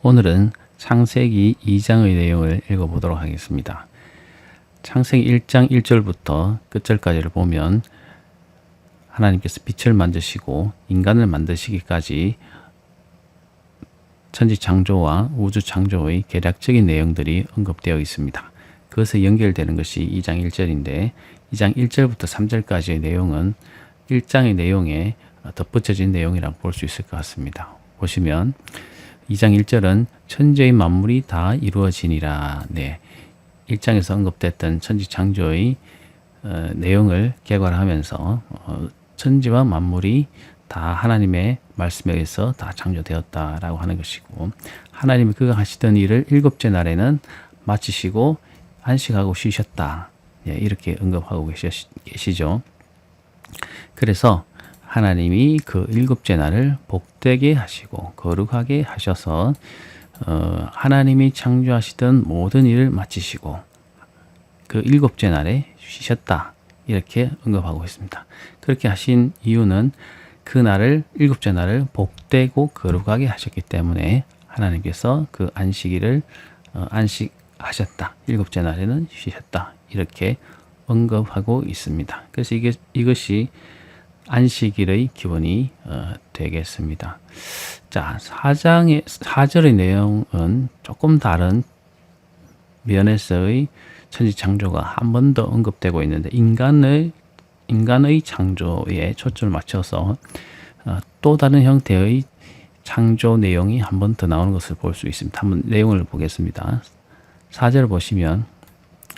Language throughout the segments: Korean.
오늘은 창세기 2장의 내용을 읽어보도록 하겠습니다. 창세기 1장 1절부터 끝절까지를 보면 하나님께서 빛을 만드시고 인간을 만드시기까지 천지 창조와 우주 창조의 개략적인 내용들이 언급되어 있습니다. 그것에 연결되는 것이 2장 1절인데 2장 1절부터 3절까지의 내용은 1장의 내용에 덧붙여진 내용이라고 볼 수 있을 것 같습니다. 보시면 2장 1절은 천지의 만물이 다 이루어지니라. 1장에서 언급됐던 천지 창조의 내용을 개괄하면서 천지와 만물이 다 하나님의 말씀에 의해서 다 창조되었다라고 하는 것이고, 하나님이 그가 하시던 일을 일곱째 날에는 마치시고 안식하고 쉬셨다. 이렇게 언급하고 계시죠. 그래서 하나님이 그 일곱째 날을 복되게 하시고 거룩하게 하셔서 하나님이 창조하시던 모든 일을 마치시고 그 일곱째 날에 쉬셨다. 이렇게 언급하고 있습니다. 그렇게 하신 이유는 그 날을 일곱째 날을 복되고 거룩하게 하셨기 때문에 하나님께서 그 안식일을 안식하셨다. 일곱째 날에는 쉬셨다. 이렇게 언급하고 있습니다. 그래서 이것이 안식일의 기본이 되겠습니다. 자, 4절의 내용은 조금 다른 면에서의 천지 창조가 한 번 더 언급되고 있는데, 인간의 창조에 초점을 맞춰서 또 다른 형태의 창조 내용이 한 번 더 나오는 것을 볼 수 있습니다. 한번 내용을 보겠습니다. 4절을 보시면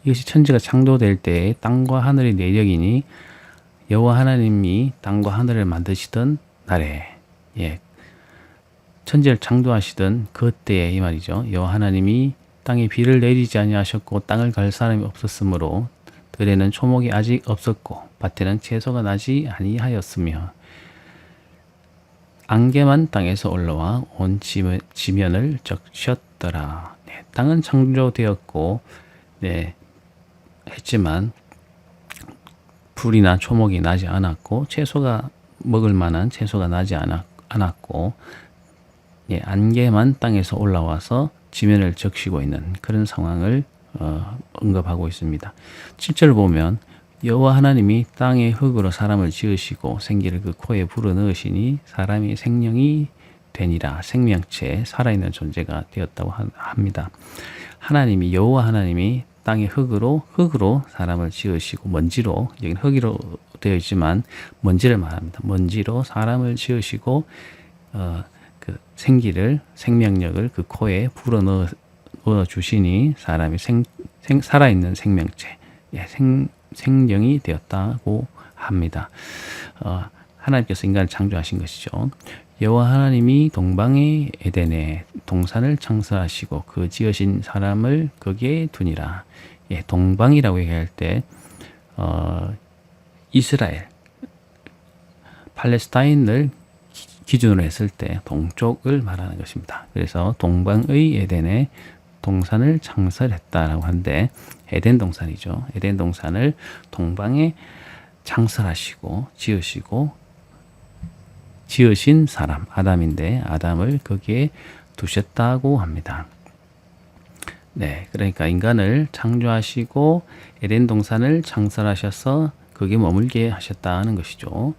이것이 천지가 창조될 때에 땅과 하늘의 내력이니 여호와 하나님이 땅과 하늘을 만드시던 날에, 천지를 창조하시던 그때에 이 말이죠. 여호와 하나님이 땅에 비를 내리지 아니하셨고 땅을 갈 사람이 없었으므로 들에는 초목이 아직 없었고 밭에는 채소가 나지 아니하였으며 안개만 땅에서 올라와 온 지면을 적셨더라. 땅은 창조되었고 했지만 풀이나 초목이 나지 않았고 채소가 먹을 만한 채소가 나지 않았고 안개만 땅에서 올라와서 지면을 적시고 있는 그런 상황을 언급하고 있습니다. 7절 보면 여호와 하나님이 땅의 흙으로 사람을 지으시고 생기를 그 코에 불어넣으시니 사람이 생명이 되니라. 생명체, 살아있는 존재가 되었다고 합니다. 하나님이, 여호와 하나님이 땅의 흙으로 사람을 지으시고 먼지로, 여기는 흙으로 되어 있지만 먼지를 말합니다. 먼지로 사람을 지으시고 그 생명력을 그 코에 불어넣어 주시니 사람이 살아있는 생명체, 생명이 되었다고 합니다. 하나님께서 인간을 창조하신 것이죠. 여호와 하나님이 동방의 에덴에 동산을 창설하시고 그 지으신 사람을 거기에 두니라. 동방이라고 얘기할 때 이스라엘, 팔레스타인을 기준으로 했을 때 동쪽을 말하는 것입니다. 그래서 동방의 에덴에 동산을 창설했다라고 하는데, 에덴 동산이죠. 에덴 동산을 동방에 창설하시고 지으신 사람 아담인데 아담을 거기에 두셨다고 합니다. 그러니까 인간을 창조하시고 에덴 동산을 창설하셔서 거기에 머물게 하셨다는 것이죠.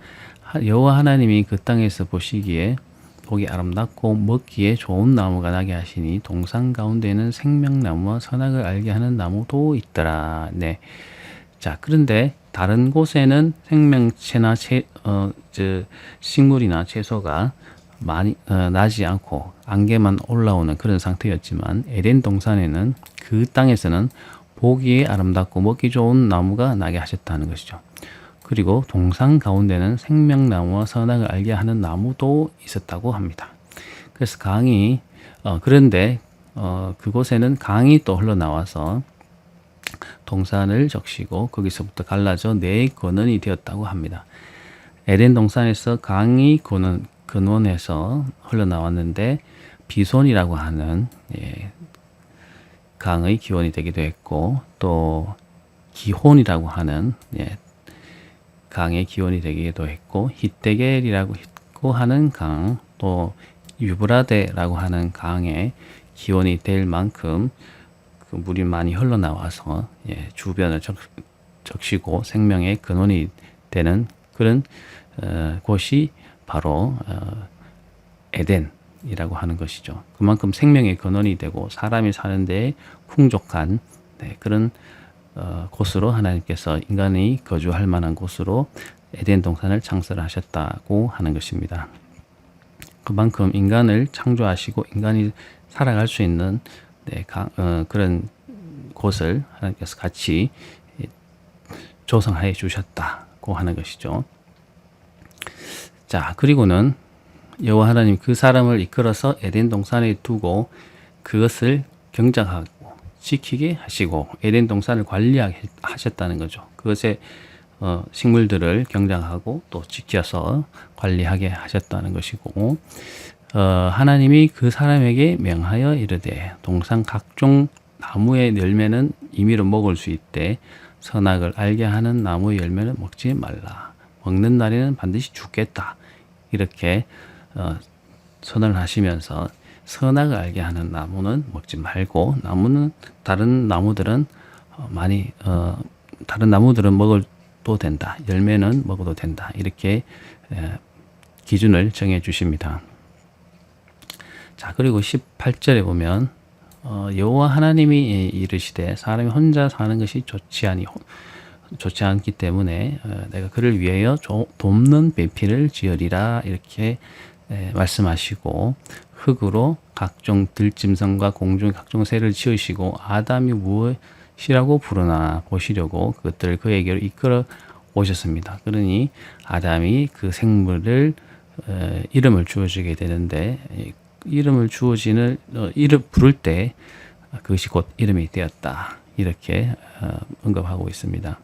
여호와 하나님이 그 땅에서 보시기에 보기 아름답고 먹기에 좋은 나무가 나게 하시니 동산 가운데에는 생명나무와 선악을 알게 하는 나무도 있더라. 자, 그런데 다른 곳에는 생명체나 식물이나 채소가 많이 나지 않고 안개만 올라오는 그런 상태였지만, 에덴 동산에는 그 땅에서는 보기에 아름답고 먹기 좋은 나무가 나게 하셨다는 것이죠. 그리고 동산 가운데는 생명나무와 선악을 알게 하는 나무도 있었다고 합니다. 그래서 그런데 그곳에는 강이 또 흘러나와서 동산을 적시고 거기서부터 갈라져 네 근원이 되었다고 합니다. 에덴 동산에서 강이 근원에서 흘러나왔는데 비손이라고 하는 강의 기원이 되기도 했고, 또 기혼이라고 하는 강의 기원이 되기도 했고, 히데겔이라고 하는 강, 또 유브라데라고 하는 강의 기원이 될 만큼 그 물이 많이 흘러나와서 주변을 적시고 생명의 근원이 되는 그런 곳이 바로 에덴이라고 하는 것이죠. 그만큼 생명의 근원이 되고 사람이 사는 데 풍족한 그런 곳으로 하나님께서 인간이 거주할 만한 곳으로 에덴 동산을 창설하셨다고 하는 것입니다. 그만큼 인간을 창조하시고 인간이 살아갈 수 있는 그런 곳을 하나님께서 같이 조성해 주셨다고 하는 것이죠. 자, 그리고는 여호와 하나님 그 사람을 이끌어서 에덴 동산에 두고 그것을 경작하고 지키게 하시고 에덴 동산을 관리하셨다는 거죠. 그것의 식물들을 경작하고 또 지켜서 관리하게 하셨다는 것이고, 하나님이 그 사람에게 명하여 이르되 동산 각종 나무의 열매는 임의로 먹을 수 있되 선악을 알게 하는 나무의 열매는 먹지 말라. 먹는 날에는 반드시 죽겠다. 이렇게 선언을 하시면서 선악을 알게 하는 나무는 먹지 말고 다른 나무들은 다른 나무들은 먹어도 된다. 열매는 먹어도 된다. 이렇게 기준을 정해 주십니다. 자, 그리고 18절에 보면 여호와 하나님이 이르시되 사람이 혼자 사는 것이 좋지 않기 때문에 내가 그를 위하여 돕는 배필을 지으리라 이렇게 말씀하시고 흙으로 각종 들짐승과 공중의 각종 새를 지으시고 아담이 무엇이라고 부르나 보시려고 그것들을 그에게로 이끌어 오셨습니다. 그러니 아담이 그 생물을 이름을 주어주게 되는데 이름을 부를 때 그것이 곧 이름이 되었다. 이렇게 언급하고 있습니다.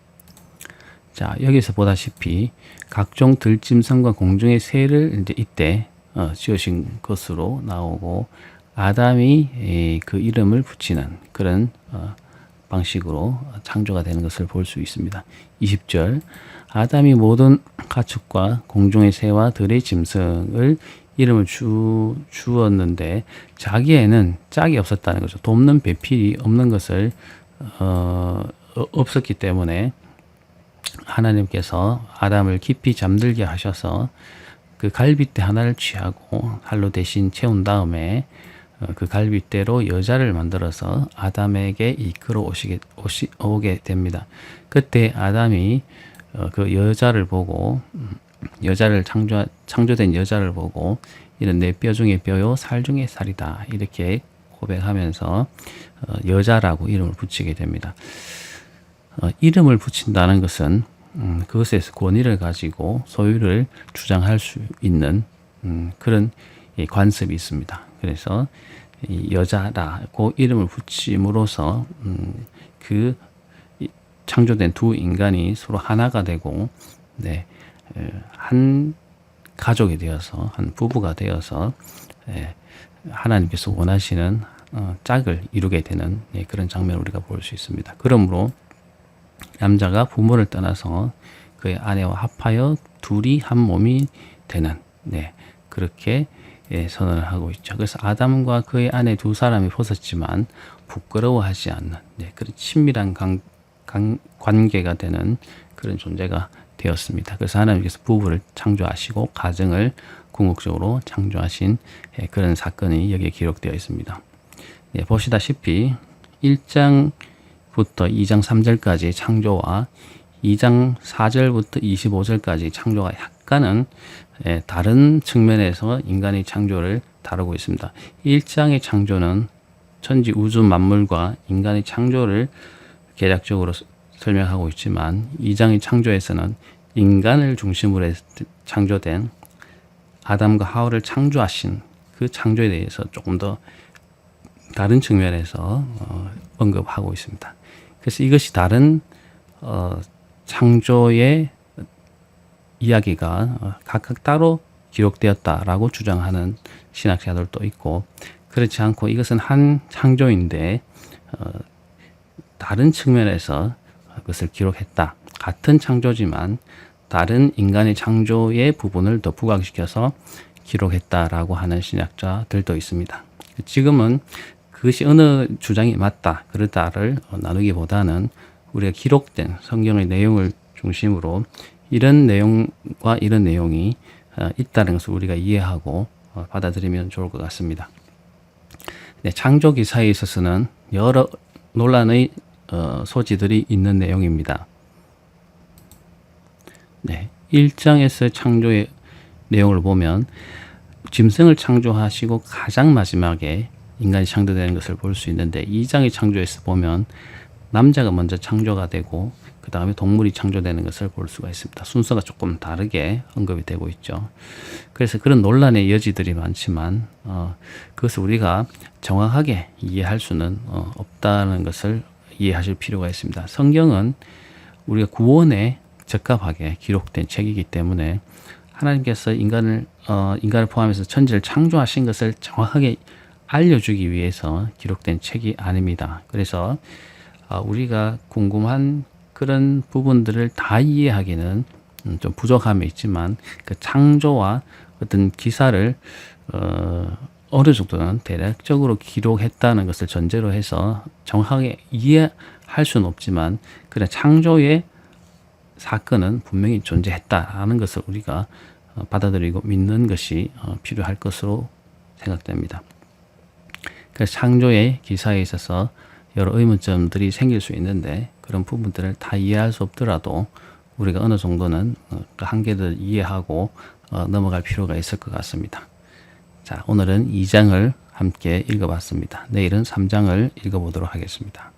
자, 여기서 보다시피 각종 들짐승과 공중의 새를 이제 이때 지으신 것으로 나오고 아담이 그 이름을 붙이는 그런 방식으로 창조가 되는 것을 볼 수 있습니다. 20절 아담이 모든 가축과 공중의 새와 들의 짐승을 이름을 주었는데 자기에는 짝이 없었다는 거죠. 돕는 배필이 없는 것을 없었기 때문에 하나님께서 아담을 깊이 잠들게 하셔서 그 갈빗대 하나를 취하고 칼로 대신 채운 다음에 그 갈빗대로 여자를 만들어서 아담에게 이끌어 오게 됩니다. 그때 아담이 그 여자를 보고 창조된 여자를 보고 이는 내 뼈 중에 뼈요 살 중에 살이다 이렇게 고백하면서 여자라고 이름을 붙이게 됩니다. 이름을 붙인다는 것은 그것에서 권위를 가지고 소유를 주장할 수 있는 그런 관습이 있습니다. 그래서 여자라고 이름을 붙임으로써 그 창조된 두 인간이 서로 하나가 되고 한 가족이 되어서 한 부부가 되어서 하나님께서 원하시는 짝을 이루게 되는 그런 장면을 우리가 볼 수 있습니다. 그러므로 남자가 부모를 떠나서 그의 아내와 합하여 둘이 한 몸이 되는 그렇게 선언을 하고 있죠. 그래서 아담과 그의 아내 두 사람이 벗었지만 부끄러워하지 않는 그런 친밀한 관계가 되는 그런 존재가 되었습니다. 그래서 하나님께서 부부를 창조하시고 가정을 궁극적으로 창조하신 그런 사건이 여기에 기록되어 있습니다. 보시다시피 1장부터 2장 3절까지 창조와 2장 4절부터 25절까지 창조가 약간은 다른 측면에서 인간의 창조를 다루고 있습니다. 1장의 창조는 천지 우주 만물과 인간의 창조를 개략적으로 설명하고 있지만 2장의 창조에서는 인간을 중심으로 해서 창조된 아담과 하와를 창조하신 그 창조에 대해서 조금 더 다른 측면에서 언급하고 있습니다. 그래서 이것이 다른 창조의 이야기가 각각 따로 기록되었다라고 주장하는 신학자들도 있고 그렇지 않고 이것은 한 창조인데 다른 측면에서 그것을 기록했다. 같은 창조지만 다른 인간의 창조의 부분을 더 부각시켜서 기록했다라고 하는 신학자들도 있습니다. 지금은 그것이 어느 주장이 맞다, 그르다를 나누기보다는 우리가 기록된 성경의 내용을 중심으로 이런 내용과 이런 내용이 있다는 것을 우리가 이해하고 받아들이면 좋을 것 같습니다. 네, 창조 기사에 있어서는 여러 논란의 소지들이 있는 내용입니다. 네, 1장에서 창조의 내용을 보면 짐승을 창조하시고 가장 마지막에 인간이 창조되는 것을 볼 수 있는데 2장의 창조에서 보면 남자가 먼저 창조가 되고 그 다음에 동물이 창조되는 것을 볼 수가 있습니다. 순서가 조금 다르게 언급이 되고 있죠. 그래서 그런 논란의 여지들이 많지만 그것을 우리가 정확하게 이해할 수는 없다는 것을 이해하실 필요가 있습니다. 성경은 우리가 구원에 적합하게 기록된 책이기 때문에 하나님께서 인간을 포함해서 천지를 창조하신 것을 정확하게 알려주기 위해서 기록된 책이 아닙니다. 그래서 우리가 궁금한 그런 부분들을 다 이해하기는 좀 부족함이 있지만 그 창조와 어떤 기사를 어느 정도는 대략적으로 기록했다는 것을 전제로 해서 정확하게 이해할 수는 없지만 그런 창조의 사건은 분명히 존재했다라는 것을 우리가 받아들이고 믿는 것이 필요할 것으로 생각됩니다. 그래서 창조의 기사에 있어서 여러 의문점들이 생길 수 있는데 그런 부분들을 다 이해할 수 없더라도 우리가 어느 정도는 그 한계를 이해하고 넘어갈 필요가 있을 것 같습니다. 자, 오늘은 2장을 함께 읽어봤습니다. 내일은 3장을 읽어보도록 하겠습니다.